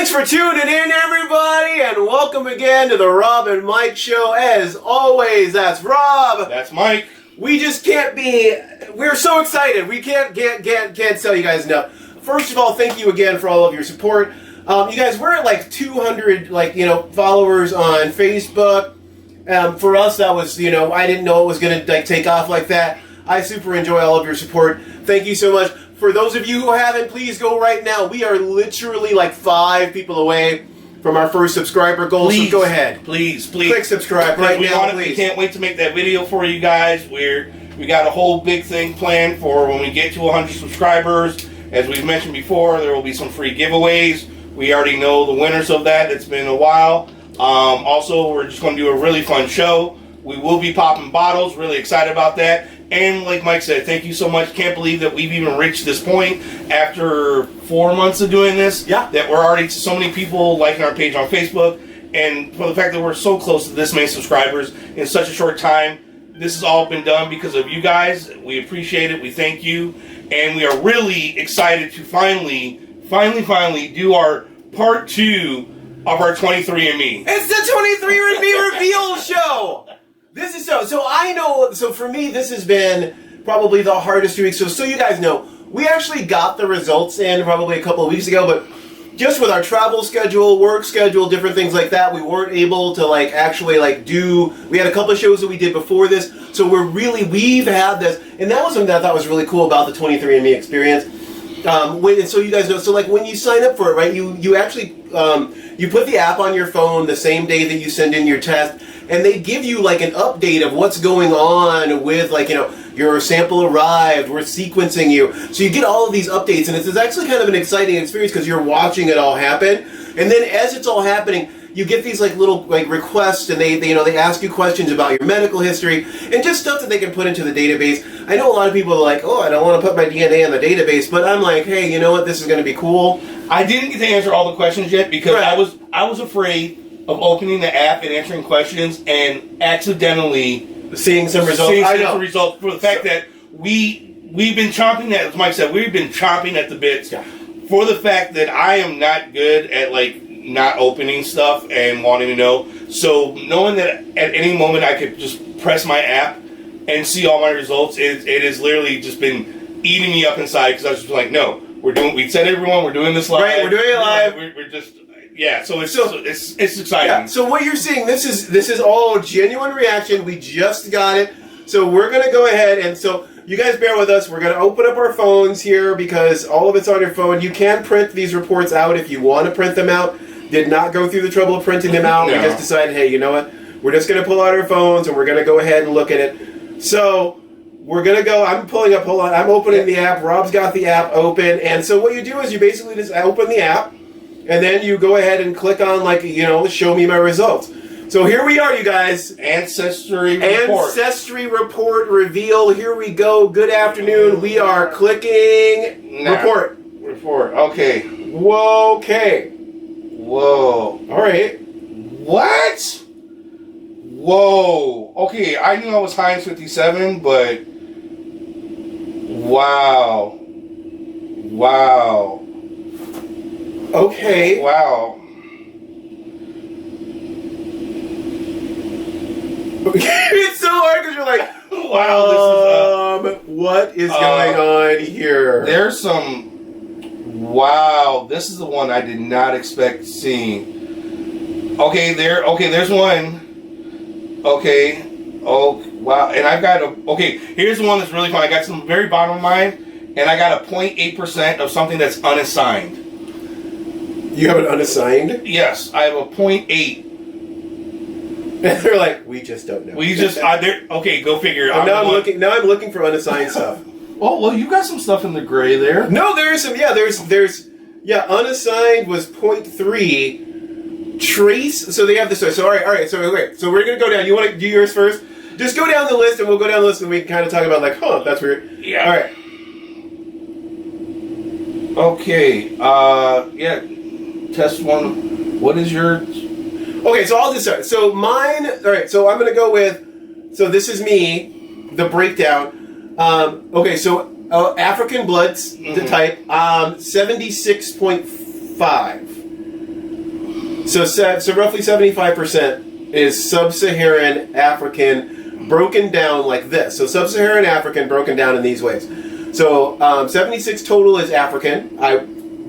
Thanks for tuning in, everybody, and welcome again to the Rob and Mike Show. As always, that's Rob. That's Mike. We just can't be. We're so excited. We can't tell you guys enough. First of all, thank you again for all of your support. You guys, we're at like 200, followers on Facebook. For us, that was, I didn't know it was going to take off like that. I super enjoy all of your support. Thank you so much. For those of you who haven't, please go right now. We are literally like 5 people away from our first subscriber goal. Please, so go ahead. Please. Click subscribe right now, please. We can't wait to make that video for you guys. We got a whole big thing planned for when we get to 100 subscribers. As we've mentioned before, there will be some free giveaways. We already know the winners of that. It's been a while. Also, we're just going to do a really fun show. We will be popping bottles. Really excited about that. And like Mike said, thank you so much. Can't believe that we've even reached this point after 4 months of doing this. Yeah. That we're already so many people liking our page on Facebook. And for the fact that we're so close to this many subscribers in such a short time, this has all been done because of you guys. We appreciate it. We thank you. And we are really excited to finally do our part 2 of our 23andMe. It's the 23andMe reveal show. This is so I know, so for me, this has been probably the hardest 2 weeks. So you guys know, we actually got the results in probably a couple of weeks ago, but just with our travel schedule, work schedule, different things like that, we weren't able to actually do, we had a couple of shows that we did before this, so we've had this, and that was something that I thought was really cool about the 23andMe experience. And so you guys know, so when you sign up for it, right, you actually, you put the app on your phone the same day that you send in your test, and they give you an update of what's going on with your sample arrived, we're sequencing you. So you get all of these updates, and it's actually kind of an exciting experience because you're watching it all happen. And then as it's all happening, you get these little requests, and they ask you questions about your medical history and just stuff that they can put into the database. I know a lot of people are like, oh, I don't want to put my DNA in the database, but I'm like, hey, you know what? This is going to be cool. I didn't get to answer all the questions yet because right. I was afraid of opening the app and answering questions and accidentally seeing some results. I know. Some results for the fact that we've been chomping at, as Mike said, we've been chomping at the bits for the fact that I am not good at not opening stuff and wanting to know. So knowing that at any moment I could just press my app and see all my results, it has literally just been eating me up inside because I was just like, no, we said everyone, we're doing this live. Right, we're doing it live. We're just. Yeah, so it's exciting. Yeah, so what you're seeing, this is all genuine reaction. We just got it. So we're going to go ahead, and so you guys bear with us. We're going to open up our phones here because all of it's on your phone. You can print these reports out if you want to print them out. Did not go through the trouble of printing them out. No. We just decided, hey, you know what? We're just going to pull out our phones, and we're going to go ahead and look at it. So we're going to go. I'm pulling up. Hold on. I'm opening the app. Rob's got the app open. And so what you do is you basically just open the app. And then you go ahead and click on, show me my results. So here we are, you guys. Ancestry report. Ancestry report reveal. Here we go. Good afternoon. We are clicking report. Report. Okay. Whoa. Okay. Whoa. All right. What? Whoa. Okay, I knew I was high in 57, but wow. Okay. Wow. It's so hard because you're like, wow, this is what is going on here? There's some. Wow, this is the one I did not expect seeing. Okay, there's one. Okay. Oh, wow. And I've got here's the one that's really fun. I got some very bottom of mine, and I got a 0.8% of something that's unassigned. You have an unassigned? Yes, I have a 0.8. And they're like, we just don't know. Okay, go figure. Now I'm looking for unassigned stuff. Oh, well, you got some stuff in the gray there. No, there is some. Yeah, there's unassigned was 0.3. Trace. So they have this. So all right. So wait. So we're gonna go down. You want to do yours first? Just go down the list, and we'll go down the list, and we can kind of talk about that's weird. Yeah. All right. Okay. Yeah. Test one. What is your? Okay, so I'll just start. So mine. All right. So I'm gonna go with. So this is me. The breakdown. Okay. So African blood the type. 76.5. So roughly 75% is sub-Saharan African broken down like this. So sub-Saharan African broken down in these ways. So 76 total is African.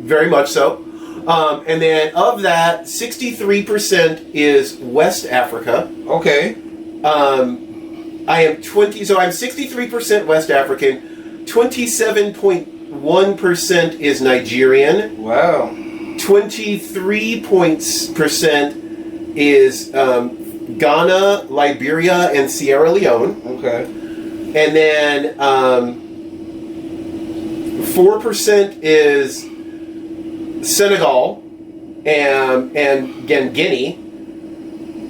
Very much so. And then of that, 63% is West Africa. Okay. I am 20. So I'm 63% West African. 27.1% is Nigerian. Wow. 23% is Ghana, Liberia, and Sierra Leone. Okay. And then 4% is Senegal and again Guinea.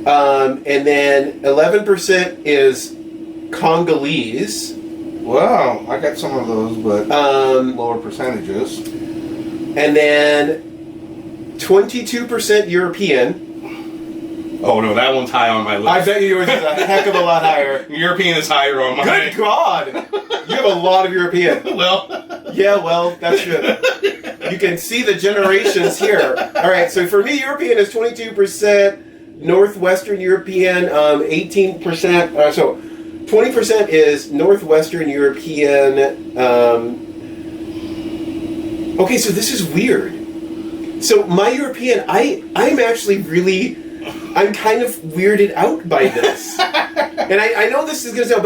And then 11% is Congolese. Wow, I got some of those, but lower percentages. And then 22% European. Oh no, that one's high on my list. I bet yours is a heck of a lot higher. European is higher on mine. Good God! You have a lot of European. Well. Yeah, well, that's good. You can see the generations here. All right, so for me, European is 22%. Northwestern European, 18%. So 20% is Northwestern European. Okay, so this is weird. So my European, I'm actually really, I'm kind of weirded out by this. And I know this is gonna sound,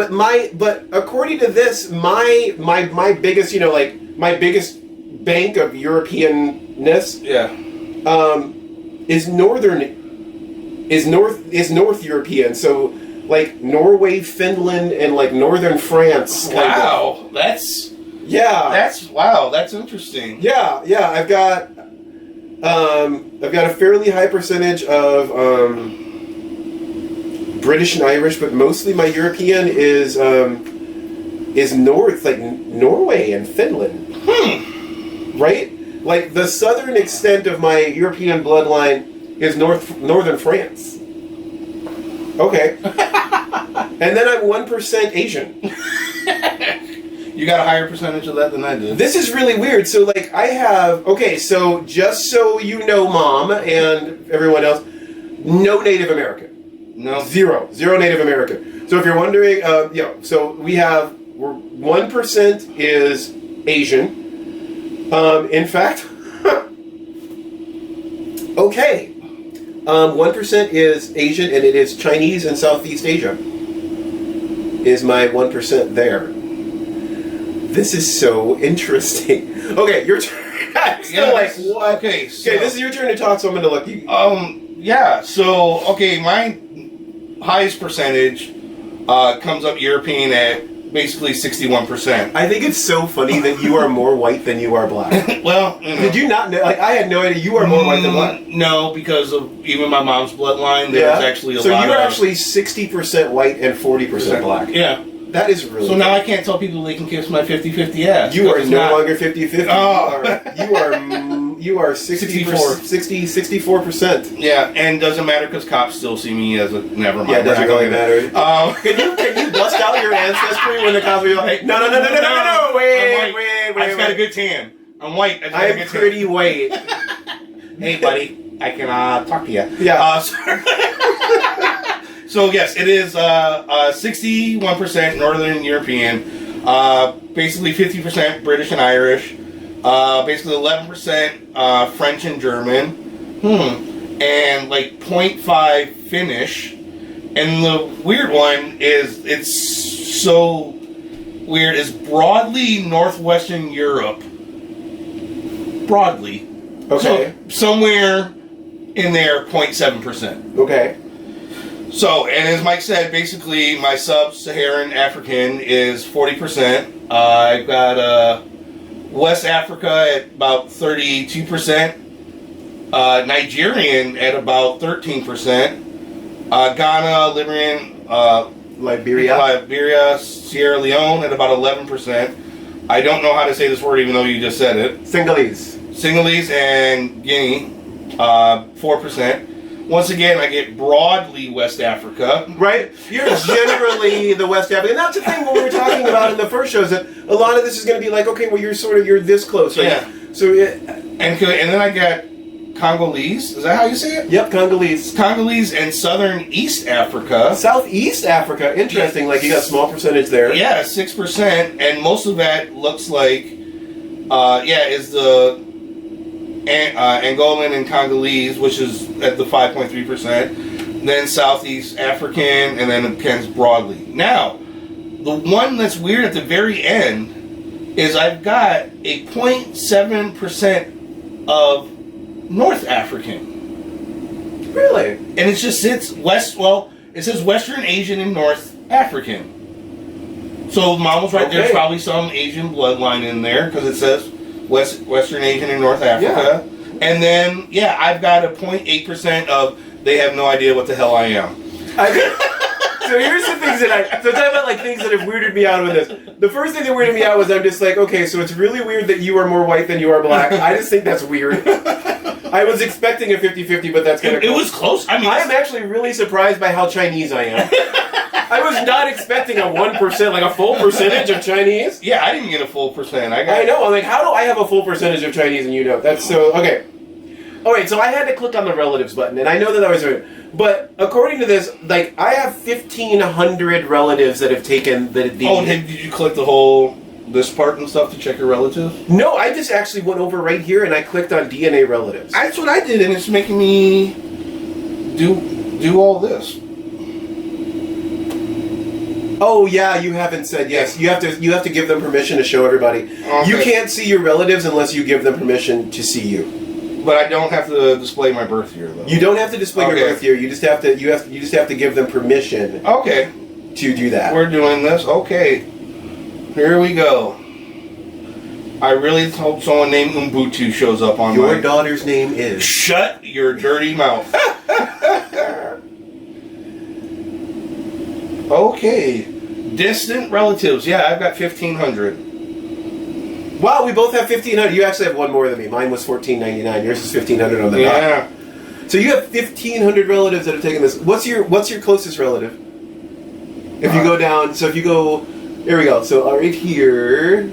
but according to this, my biggest, my biggest bank of Europeanness, is North European. So like Norway, Finland, and like northern France. Wow, that's interesting. Yeah, I've got a fairly high percentage of British and Irish, but mostly my European is north, like Norway and Finland. Right? Like the southern extent of my European bloodline is northern France. Okay. And then I'm 1% Asian. You got a higher percentage of that than I did. This is really weird. So, like, I have... Okay, so just so you know, Mom, and everyone else, no Native American. No. Zero Native American. So if you're wondering, so we're 1% is Asian. In fact... Okay. 1% is Asian, and it is Chinese and Southeast Asia. Is my 1% there. This is so interesting. Okay, your turn. I'm still like, what? Okay, Okay, this is your turn to talk, so I'm going to look you. Yeah, so, okay, my highest percentage comes up European at basically 61%. I think it's so funny that you are more white than you are black. Well, Did you not know? Like, I had no idea you are more white than black. No, because of even my mom's bloodline, there was actually a lot of... So you're actually 60% white and 40% black. Yeah. That is really... So now I can't tell people they can kiss my 50-50 ass. You are no longer 50-50. Oh. You are 64%. Yeah, and doesn't matter because cops still see me as a... Never mind. Yeah, it doesn't really matter. Can you bust out your ancestry when the cops are like, no, wait. I just got a good tan. I'm white. I'm pretty white. Hey, buddy. I can talk to you. Yeah. So yes, it is 61% Northern European, basically 50% British and Irish, basically 11% French and German, and like 0.5 Finnish. And the weird one is, it's so weird, is broadly Northwestern Europe. Broadly. Okay. So somewhere in there, 0.7%. Okay. So, and as Mike said, basically my sub-Saharan African is 40%. I've got West Africa at about 32%. Nigerian at about 13%. Ghana, Liberia, Sierra Leone at about 11%. I don't know how to say this word even though you just said it. Congolese and Guinea, 4%. Once again, I get broadly West Africa. Right? You're generally the West African. And that's the thing what we were talking about in the first show, is that a lot of this is going to be like, okay, well, you're this close. Right? Yeah. So, And then I got Congolese. Is that how you say it? Yep, Congolese. Congolese and southern East Africa. Southeast Africa, interesting. Like you got a small percentage there. Yeah, 6%, and most of that looks like, is the Angolan and Congolese, which is at the 5.3%. Then Southeast African, and then it depends broadly. Now, the one that's weird at the very end is I've got a 0.7% of North African. Really? And it just sits it says Western Asian and North African. So Mom was right, there's probably some Asian bloodline in there, because it says Western Asian and North Africa. Yeah. And then, I've got a 0.8% of they have no idea what the hell I am. So here's the things that so talk about like things that have weirded me out with this. The first thing that weirded me out was I'm just like, okay, so it's really weird that you are more white than you are black. I just think that's weird. I was expecting a 50-50, but that's kind of It was close. I mean, I'm actually really surprised by how Chinese I am. I was not expecting a 1%, like a full percentage of Chinese. Yeah, I didn't get a full percent. I know. I'm like, how do I have a full percentage of Chinese and you don't? That's so okay. All right, so I had to click on the relatives button, and I know that was weird. But according to this, like, I have 1,500 relatives that have taken the. Did you click this part and stuff to check your relatives? No, I just actually went over right here and I clicked on DNA relatives. That's what I did, and it's making me do all this. Oh yeah, you haven't said yes. You have to give them permission to show everybody. Okay. You can't see your relatives unless you give them permission to see you. But I don't have to display my birth year, though. You don't have to display your birth year. You just have to give them permission. Okay. To do that. We're doing this. Okay. Here we go. I really hope someone named Umbutu shows up on your daughter's name is. Shut your dirty mouth. Okay. Distant relatives. Yeah, I've got 1,500. Wow, we both have 1,500. You actually have one more than me. Mine was 1,499. Yours is 1,500 on the dot. Yeah. So you have 1,500 relatives that have taken this. What's your closest relative? If you go down, so if you go, there we go. So right here.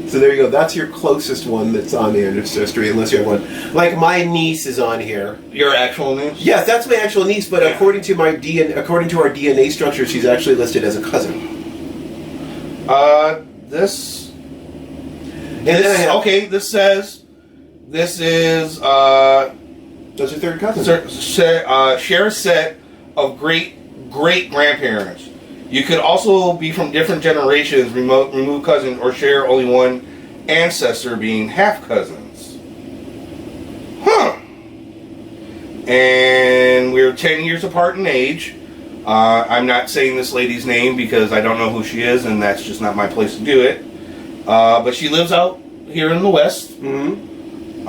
So there you go. That's your closest one that's on the ancestry, unless you have one. Like my niece is on here. Your actual niece? Yes, that's my actual niece. But according to our DNA structure, she's actually listed as a cousin. This says this is that's your third cousin. Share a set of great grandparents. You could also be from different generations, remove cousins, or share only one ancestor, being half cousins. Huh. And we're 10 years apart in age. I'm not saying this lady's name because I don't know who she is, and that's just not my place to do it. But she lives out here in the West. Mm-hmm.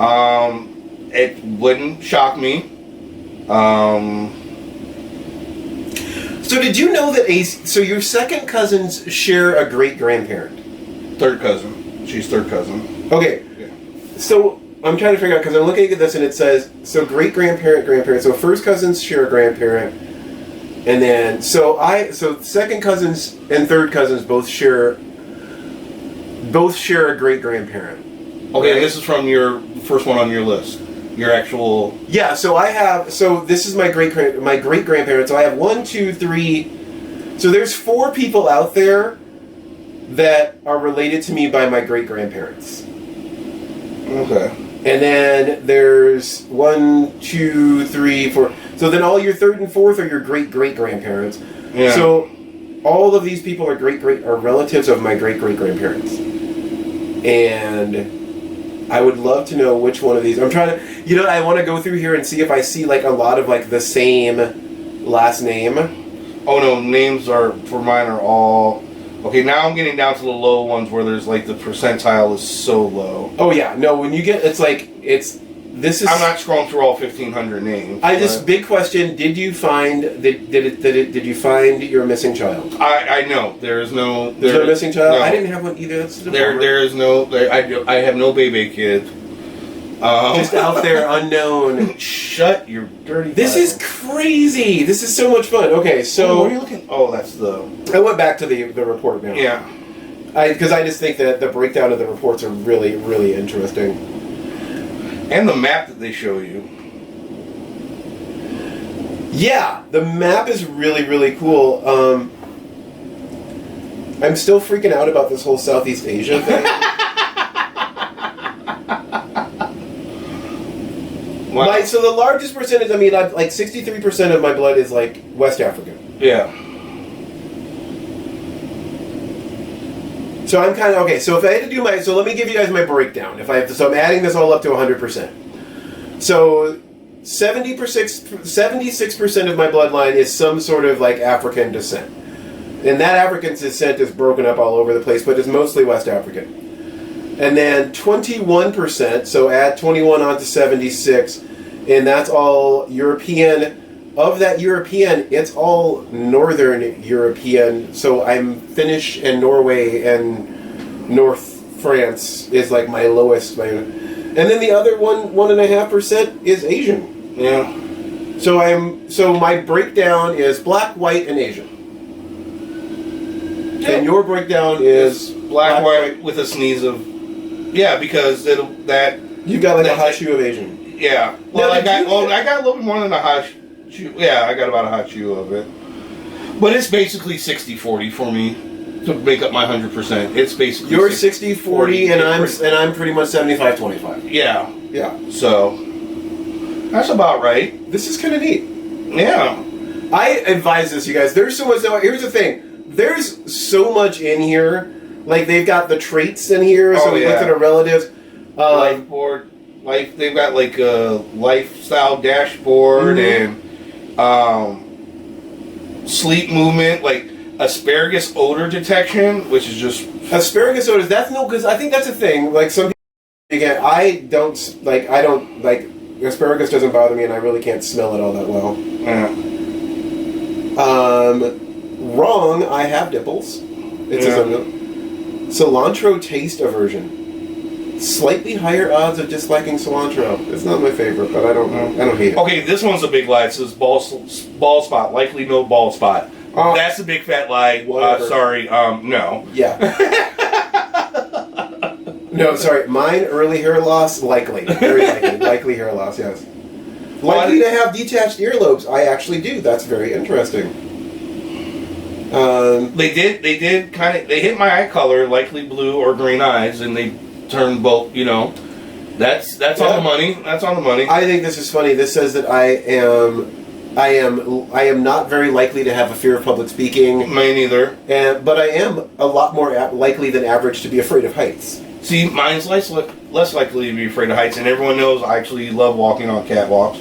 It wouldn't shock me. So did you know that so your second cousins share a great grandparent? Third cousin. She's third cousin. Okay. Yeah. So I'm trying to figure out, because I'm looking at this and it says, so great grandparent. So first cousins share a grandparent. And then, so second cousins and third cousins both share a great grandparent. Okay, right? This is from your first one on your list. Your actual. Yeah, so this is my great grandparent. So I have 1, 2, 3. So there's 4 people out there that are related to me by my great grandparents. Okay. And then there's 1, 2, 3, 4. So then all your third and fourth are your great grandparents. Yeah. So all of these people are are relatives of my great grandparents. And I would love to know which one of these. I'm trying to, I want to go through here and see if I see like a lot of like the same last name. Oh no, names for mine are all. Okay, now I'm getting down to the low ones where there's like the percentile is so low. Oh yeah, no, when you get, this is. I'm not scrolling through all 1,500 names. Big question. Did you find did you find your missing child? I know there's no missing child. No. I didn't have one either. That's there is no. I have no baby kid. Just out there unknown. Shut your dirty. This is crazy. This is so much fun. Okay, so what are you looking? Oh, that's the. I went back to the report now. Yeah. Because I just think that the breakdown of the reports are really, really interesting. And the map that they show you. Yeah, the map is really, really cool. I'm still freaking out about this whole Southeast Asia thing. Wow. So the largest percentage, I mean, I've, like 63% of my blood is like West African. Yeah. So I'm kind of, okay, so if I had to do so let me give you guys my breakdown. So I'm adding this all up to 100%. So 76% of my bloodline is some sort of like African descent. And that African descent is broken up all over the place, but it's mostly West African. And then 21%, so add 21 onto 76, and that's all European. Of that European, it's all Northern European. So I'm Finnish and Norway and North France is like my lowest. And then the other 1.5% is Asian. Yeah. So my breakdown is black, white, and Asian. Yeah. And your breakdown is black, white, with a sneeze of, yeah, because that you've got like a hot shoe of Asian. Yeah. Well, I got a little bit more than a hot shoe. Yeah, I got about a hot shoe of it. But it's basically 60-40 for me to make up my 100%. It's basically you're 60-40 and I'm pretty much 75-25. Yeah. Yeah. So that's about right. This is kind of neat. Yeah. I advise this, you guys. There's so much. Here's the thing. There's so much in here. Like they've got the traits in here. So we looked at our relatives. Life board. They've got like a lifestyle dashboard and sleep movement, like asparagus odor detection, which is just asparagus odors. That's because I think that's a thing. Like some people, again, I don't like asparagus doesn't bother me, and I really can't smell it all that well. Yeah. Wrong. I have dimples. It says cilantro taste aversion. Slightly higher odds of disliking cilantro. It's not my favorite, but I don't hate it. Okay, this one's a big lie. It says ball spot. Likely no ball spot. That's a big fat lie. Sorry. No. Yeah. No, sorry. Mine, early hair loss, likely. Very likely. Likely hair loss, yes. Likely to have detached earlobes. I actually do. That's very interesting. They did they hit my eye color, likely blue or green eyes, and they turned both, that's on the money. That's on the money. I think this is funny. This says that I am not very likely to have a fear of public speaking. Me neither. But I am a lot more likely than average to be afraid of heights. See, mine's less likely to be afraid of heights, and everyone knows I actually love walking on catwalks.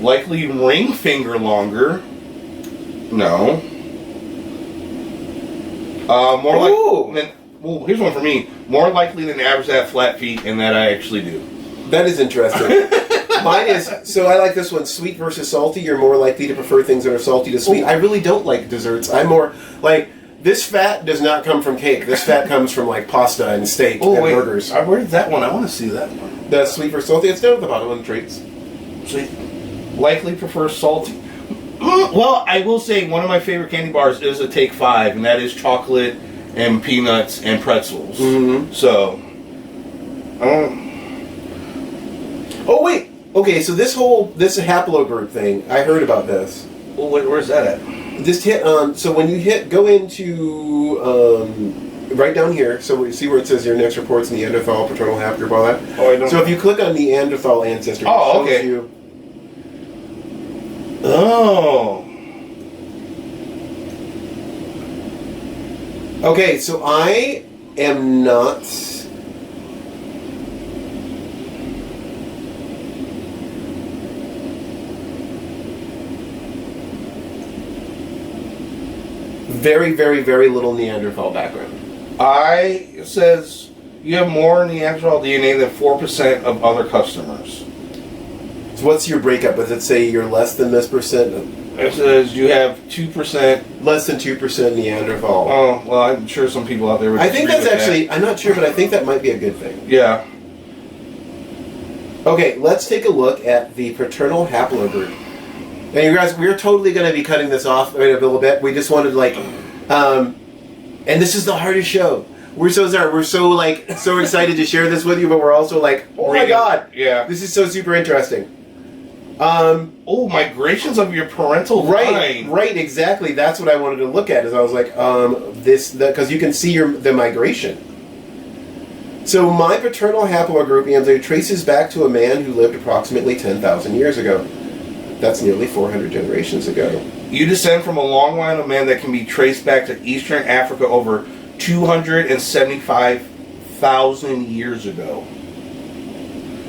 Likely ring finger longer. No. More like. Well, here's one for me. More likely than average to have flat feet, and that I actually do. That is interesting. Mine is, so I like this one, sweet versus salty. You're more likely to prefer things that are salty to sweet. Ooh. I really don't like desserts. I'm more, like, this fat does not come from cake. This fat comes from, like, pasta and steak and burgers. Where's that one? I want to see that one. The sweet versus salty, it's down at the bottom on the treats. Sweet. Likely prefer salty. Well, I will say one of my favorite candy bars is a Take 5, and that is chocolate and peanuts and pretzels. Mm-hmm. So, oh wait, okay. So this haplogroup thing, I heard about this. Well, where's that at? Just hit so when you go into right down here. So you see where it says your next report's Neanderthal, Paternal Haplogroup, all that. Oh, I don't. So if you click on Neanderthal ancestry, oh, okay. Oh. Okay, so I am not. Very, very, very little Neanderthal background. It says you have more Neanderthal DNA than 4% of other customers. So what's your breakup? Does it say you're less than this percent? It says you have 2%. Less than 2% Neanderthal. Oh, well, I'm sure some people out there would I think that's actually, that. I'm not sure, but I think that might be a good thing. Yeah. Okay, let's take a look at the paternal haplogroup. Now, you guys, we're totally going to be cutting this off in a little bit. We just wanted, and this is the hardest show. We're so sorry. We're so so excited to share this with you, but we're also like, oh my god, yeah, this is so super interesting. Migrations of your parental line. Right, exactly. That's what I wanted to look at. Is I was like, because you can see the migration. So my paternal haplogroup traces back to a man who lived approximately 10,000 years ago. That's nearly 400 generations ago. You descend from a long line of men that can be traced back to Eastern Africa over 275,000 years ago.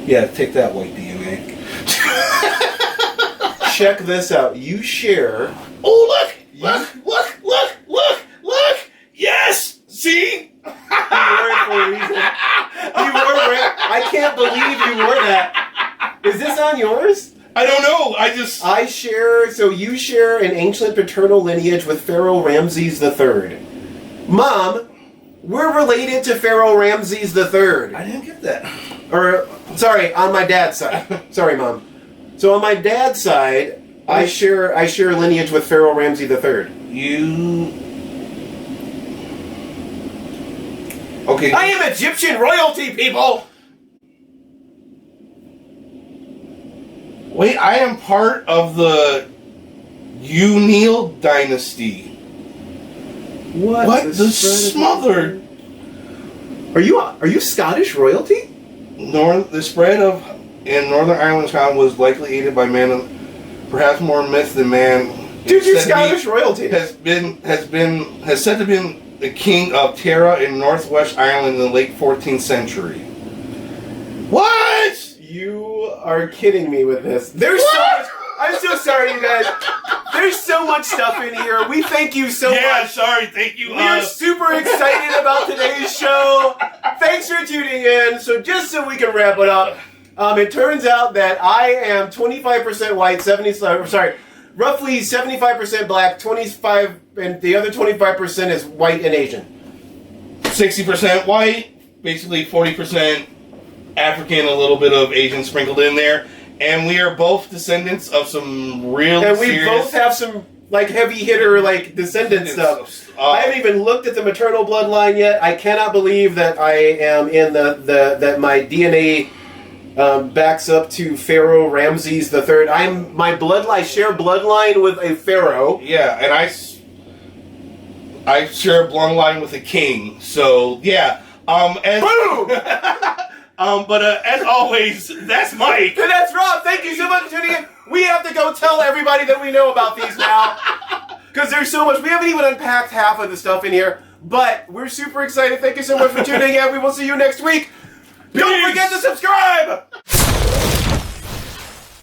Yeah, take that, white DNA. Check this out. You share... Oh, look! Look! Yes! See? You wore it for a reason. You wore it. I can't believe you wore that. Is this on yours? I don't know. So you share an ancient paternal lineage with Pharaoh Ramses III. Mom, we're related to Pharaoh Ramses III. I didn't get that. Sorry, on my dad's side. Sorry, Mom. So on my dad's side, I share lineage with Pharaoh Ramses III. Okay. I am Egyptian royalty, people! Wait, I am part of the Untitled dynasty. What? The smothered? Are you Scottish royalty? The spread in Northern Ireland was likely aided by man, perhaps more myth than man. Dude, you're Scottish royalty. Has said to be the king of Tara in Northwest Ireland in the late 14th century. What? You are kidding me with this. There's so much. I'm so sorry, you guys. There's so much stuff in here. We thank you so much. Yeah, sorry. Thank you. We're super excited about today's show. Thanks for tuning in. So just so we can wrap it up, it turns out that I am 25% white, roughly 75% black, 25, and the other 25% is white and Asian. 60% white, basically 40% African, a little bit of Asian sprinkled in there. And we are both descendants of some real And we both have some heavy hitter descendant stuff. I haven't even looked at the maternal bloodline yet. I cannot believe that I am in that my DNA backs up to Pharaoh Ramses III. I share bloodline with a pharaoh. Yeah, and I share a bloodline with a king. So yeah. Boom! But as always, that's Mike. And that's Rob. Thank you so much for tuning in. We have to go tell everybody that we know about these now. Because there's so much. We haven't even unpacked half of the stuff in here. But we're super excited. Thank you so much for tuning in. We will see you next week. Don't forget to subscribe!